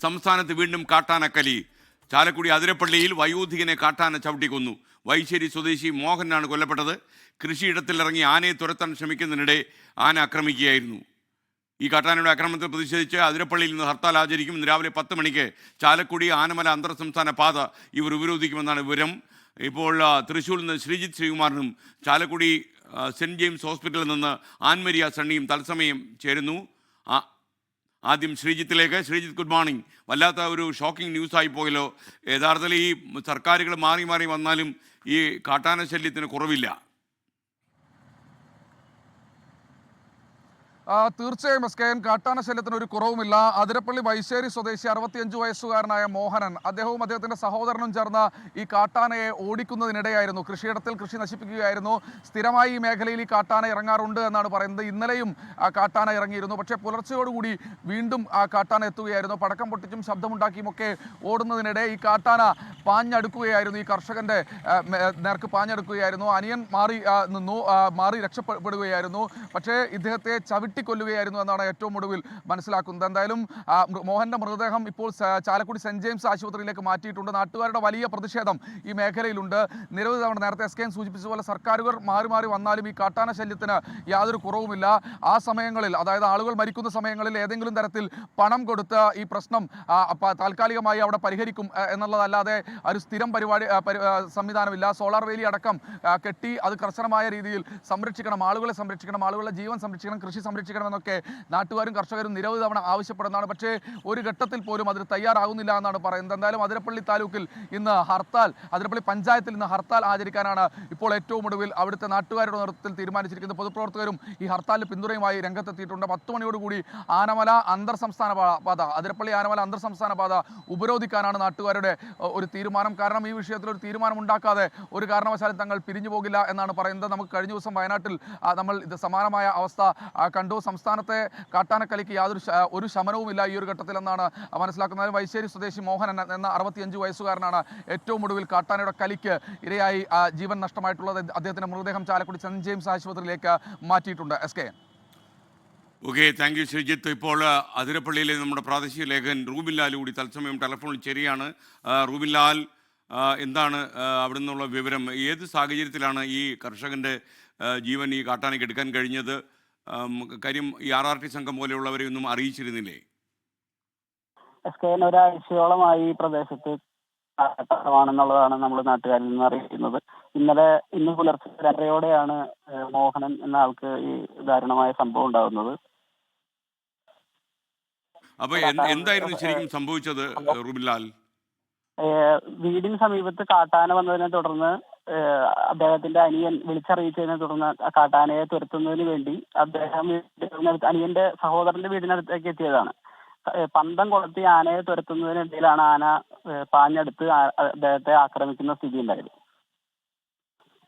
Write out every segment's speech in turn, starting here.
സംസ്ഥാനത്ത് വീണ്ടും കാട്ടാനക്കലി. ചാലക്കുടി അതിരപ്പള്ളിയിൽ വയോധികനെ കാട്ടാന ചവിട്ടിക്കൊന്നു. വൈശ്ശേരി സ്വദേശി മോഹനാണ് കൊല്ലപ്പെട്ടത്. കൃഷിയിടത്തിലിറങ്ങി ആനയെ തുരത്താൻ ശ്രമിക്കുന്നതിനിടെ ആന ആക്രമിക്കുകയായിരുന്നു. ഈ കാട്ടാനയുടെ ആക്രമണത്തിൽ പ്രതിഷേധിച്ച് അതിരപ്പള്ളിയിൽ നിന്ന് ഹർത്താൽ ആചരിക്കും. ഇന്ന് രാവിലെ 10 മണിക്ക് ചാലക്കുടി ആനമല അന്തർ സംസ്ഥാന പാത ഇവർ ഉപരോധിക്കുമെന്നാണ് വിവരം. ഇപ്പോൾ തൃശ്ശൂരിൽ നിന്ന് ശ്രീജിത്ത് ശ്രീകുമാറിനും ചാലക്കുടി സെൻറ്റ് ജെയിംസ് ഹോസ്പിറ്റലിൽ നിന്ന് ആൻമരിയ സണ്ണിയും തത്സമയം ചേരുന്നു. ആദ്യം ശ്രീജിത്തിലേക്ക്. Sreejith, good morning. വല്ലാത്ത ഒരു ഷോക്കിംഗ് ന്യൂസായി പോയല്ലോ. യഥാർത്ഥത്തിൽ ഈ സർക്കാരുകൾ മാറി മാറി വന്നാലും ഈ കാട്ടാന ശല്യത്തിന് കുറവില്ല. തീർച്ചയായും SKN, കാട്ടാന ശല്യത്തിന് ഒരു കുറവുമില്ല. അതിരപ്പള്ളി വൈശ്ശേരി സ്വദേശി 65 വയസ്സുകാരനായ മോഹനൻ, അദ്ദേഹവും അദ്ദേഹത്തിൻ്റെ സഹോദരനും ചേർന്ന് ഈ കാട്ടാനയെ ഓടിക്കുന്നതിനിടെയായിരുന്നു. കൃഷിയിടത്തിൽ കൃഷി നശിപ്പിക്കുകയായിരുന്നു. സ്ഥിരമായി ഈ മേഖലയിൽ ഈ കാട്ടാന ഇറങ്ങാറുണ്ട് എന്നാണ് പറയുന്നത്. ഇന്നലെയും കാട്ടാന ഇറങ്ങിയിരുന്നു. പക്ഷേ പുലർച്ചയോടുകൂടി വീണ്ടും കാട്ടാന എത്തുകയായിരുന്നു. പടക്കം പൊട്ടിച്ചും ശബ്ദമുണ്ടാക്കിയുമൊക്കെ ഓടുന്നതിനിടെ ഈ കാട്ടാന പാഞ്ഞടുക്കുകയായിരുന്നു. ഈ കർഷകൻ്റെ നേർക്ക് പാഞ്ഞടുക്കുകയായിരുന്നു. അനിയൻ മാറി രക്ഷപ്പെടുകയായിരുന്നു. പക്ഷേ ഇദ്ദേഹത്തെ ചവിട്ടിക്കൊല്ലുകയായിരുന്നു എന്നാണ് ഏറ്റവും ഒടുവിൽ മനസ്സിലാക്കുന്നത്. എന്തായാലും മോഹൻ്റെ മൃതദേഹം ഇപ്പോൾ ചാലക്കുടി സെൻറ്റ് ജെയിംസ് ആശുപത്രിയിലേക്ക് മാറ്റിയിട്ടുണ്ട്. നാട്ടുകാരുടെ വലിയ പ്രതിഷേധം ഈ മേഖലയിലുണ്ട്. നിരവധി തവണ നേരത്തെ SKN സൂചിപ്പിച്ചതുപോലെ സർക്കാരുകൾ മാറി മാറി വന്നാലും ഈ കാട്ടാന ശല്യത്തിന് യാതൊരു കുറവുമില്ല. ആ സമയങ്ങളിൽ, അതായത് ആളുകൾ മരിക്കുന്ന സമയങ്ങളിൽ ഏതെങ്കിലും തരത്തിൽ പണം കൊടുത്ത് ഈ പ്രശ്നം താൽക്കാലികമായി അവിടെ പരിഹരിക്കും എന്നുള്ളതല്ലാതെ ഒരു സ്ഥിരം സംവിധാനമില്ല. സോളാർ വേലി അടക്കം കെട്ടി അത് കർശനമായ രീതിയിൽ സംരക്ഷിക്കണം, ആളുകളെ സംരക്ഷിക്കണം, ആളുകളുടെ ജീവൻ സംരക്ഷിക്കണം, കൃഷി സംരക്ഷിക്കണമെന്നൊക്കെ നാട്ടുകാരും കർഷകരും നിരവധി തവണ ആവശ്യപ്പെടുന്നതാണ്. പക്ഷേ ഒരു ഘട്ടത്തിൽ പോലും അതിന് തയ്യാറാകുന്നില്ല എന്നാണ് പറയുന്നത്. എന്തായാലും അതിരപ്പള്ളി താലൂക്കിൽ ഇന്ന് ഹർത്താൽ, അതിരപ്പള്ളി പഞ്ചായത്തിൽ ഇന്ന് ഹർത്താൽ ആചരിക്കാനാണ് ഇപ്പോൾ ഏറ്റവും ഒടുവിൽ അവിടുത്തെ നാട്ടുകാരുടെ നേതൃത്വത്തിൽ തീരുമാനിച്ചിരിക്കുന്നത്. പൊതുപ്രവർത്തകരും ഈ ഹർത്താലിന് പിന്തുണയുമായി രംഗത്തെത്തിയിട്ടുണ്ട്. 10 മണിയോടുകൂടി ആനമല അന്തർ സംസ്ഥാന പാത, അതിരപ്പള്ളി ആനമല അന്തർ സംസ്ഥാന പാത ഉപരോധിക്കാനാണ് നാട്ടുകാരുടെ ഒരു തീരുമാനം. കാരണം ഈ വിഷയത്തിൽ ഒരു തീരുമാനം ഉണ്ടാക്കാതെ ഒരു കാരണവശാലും തങ്ങൾ പിരിഞ്ഞു പോകില്ല എന്നാണ് പറയുന്നത്. നമുക്ക് കഴിഞ്ഞ ദിവസം വയനാട്ടിൽ നമ്മൾ ഇത് സമാനമായ അവസ്ഥ കണ്ടു. സംസ്ഥാനത്തെ കാട്ടാനക്കലിക്ക് ഒരു ശമനവുമില്ല ഈ ഒരു ഘട്ടത്തിൽ എന്നാണ് മനസ്സിലാക്കുന്നത്. വൈശ്ശേരി സ്വദേശി മോഹനൻ എന്ന 65 വയസ്സുകാരനാണ് ഏറ്റവും ഒടുവിൽ കാട്ടാനയുടെ കലിക്ക് ഇരയായി ജീവൻ നഷ്ടമായിട്ടുള്ളത്. അദ്ദേഹത്തിന്റെ മൃതദേഹം ചാലക്കുടി സെൻറ്റ് ജെയിംസ് ആശുപത്രിയിലേക്ക് മാറ്റിയിട്ടുണ്ട്. SKN. Okay, thank U Sreejith. ഇപ്പോൾ അതിരപ്പള്ളിയിലെ നമ്മുടെ പ്രാദേശിക ലേഖകൻ റൂബിൻ ലാൽ കൂടി തത്സമയം ടെലഫോണിൽ ശരിയാണ്. റൂബിൻ ലാൽ, എന്താണ് അവിടെ നിന്നുള്ള വിവരം? ഏത് സാഹചര്യത്തിലാണ് ഈ കർഷകൻ്റെ ജീവൻ ഈ കാട്ടാനയ്ക്ക് എടുക്കാൻ കഴിഞ്ഞത്? കാര്യം ഈ RRT സംഘം പോലെയുള്ളവരെ ഒന്നും അറിയിച്ചിരുന്നില്ലേ? SKN ഒരാഴ്ചയോളമായി ഈ പ്രദേശത്ത് ആണെന്നുള്ളതാണ് നമ്മൾ നാട്ടുകാരിൽ നിന്ന് അറിയിക്കുന്നത്. ഇന്ന് പുലർച്ചെ 2:30-ഓടെയാണ് മോഹനൻ എന്ന ആൾക്ക് ഈ ദാരുണമായ സംഭവം ഉണ്ടാകുന്നത്. അപ്പൊ എന്തായിരുന്നു ശരിക്കും സംഭവിച്ചത് റൂബിൻ ലാൽ? വീടിന് സമീപത്ത് കാട്ടാന വന്നതിനെ തുടർന്ന് അദ്ദേഹത്തിന്റെ അനിയൻ വിളിച്ചറിയിച്ചതിനെ തുടർന്ന് കാട്ടാനയെ തുരത്തുന്നതിന് വേണ്ടി അദ്ദേഹം അനിയന്റെ സഹോദരന്റെ വീടിനടുത്തേക്ക് എത്തിയതാണ്. പന്തം കൊളുത്തി ആനയെ തുരത്തുന്നതിനിടയിലാണ് ആന പാഞ്ഞെടുത്ത് അദ്ദേഹത്തെ ആക്രമിക്കുന്ന സ്ഥിതി ഉണ്ടായത്.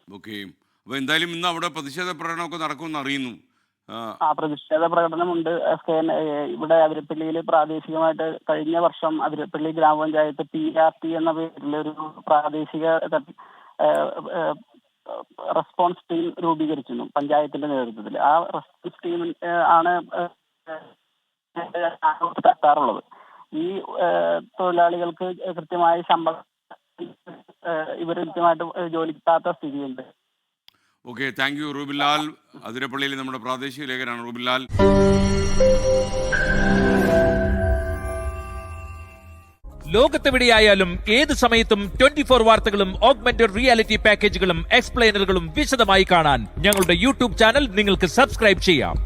ഓക്കെ, അപ്പൊ എന്തായാലും ഇന്ന് അവിടെ പ്രതിഷേധ പ്രകടനമൊക്കെ നടക്കുമെന്ന് അറിയുന്നു. പ്രതിഷേധ പ്രകടനമുണ്ട്. ഇവിടെ അതിരപ്പള്ളിയിൽ പ്രാദേശികമായിട്ട് കഴിഞ്ഞ വർഷം അതിരപ്പള്ളി ഗ്രാമപഞ്ചായത്ത് PRT എന്ന പേരിൽ ഒരു പ്രാദേശിക റെസ്പോൺസ് ടീം രൂപീകരിച്ചിരുന്നു പഞ്ചായത്തിന്റെ നേതൃത്വത്തിൽ. ആ റെസ്പോൺസ് ടീം ആണ് എത്താറുള്ളത്. ഈ തൊഴിലാളികൾക്ക് കൃത്യമായ ശമ്പളം ഇവർ കൃത്യമായിട്ട് ജോലി കിട്ടാത്ത സ്ഥിതിയുണ്ട്. Okay, thank you Rubin Lal. അതിരപ്പള്ളിയിൽ നമ്മുടെ പ്രാദേശിക ലേഖകനാണ് റൂബിൻ ലാൽ. ലോകത്തെവിടെയായാലും ഏത് സമയത്തും 24 വാർത്തകളും ഓഗ്മെന്റഡ് റിയാലിറ്റി പാക്കേജുകളും എക്സ്പ്ലെയിനറുകളും വിശദമായി കാണാൻ ഞങ്ങളുടെ YouTube ചാനൽ നിങ്ങൾക്ക് സബ്സ്ക്രൈബ് ചെയ്യാം.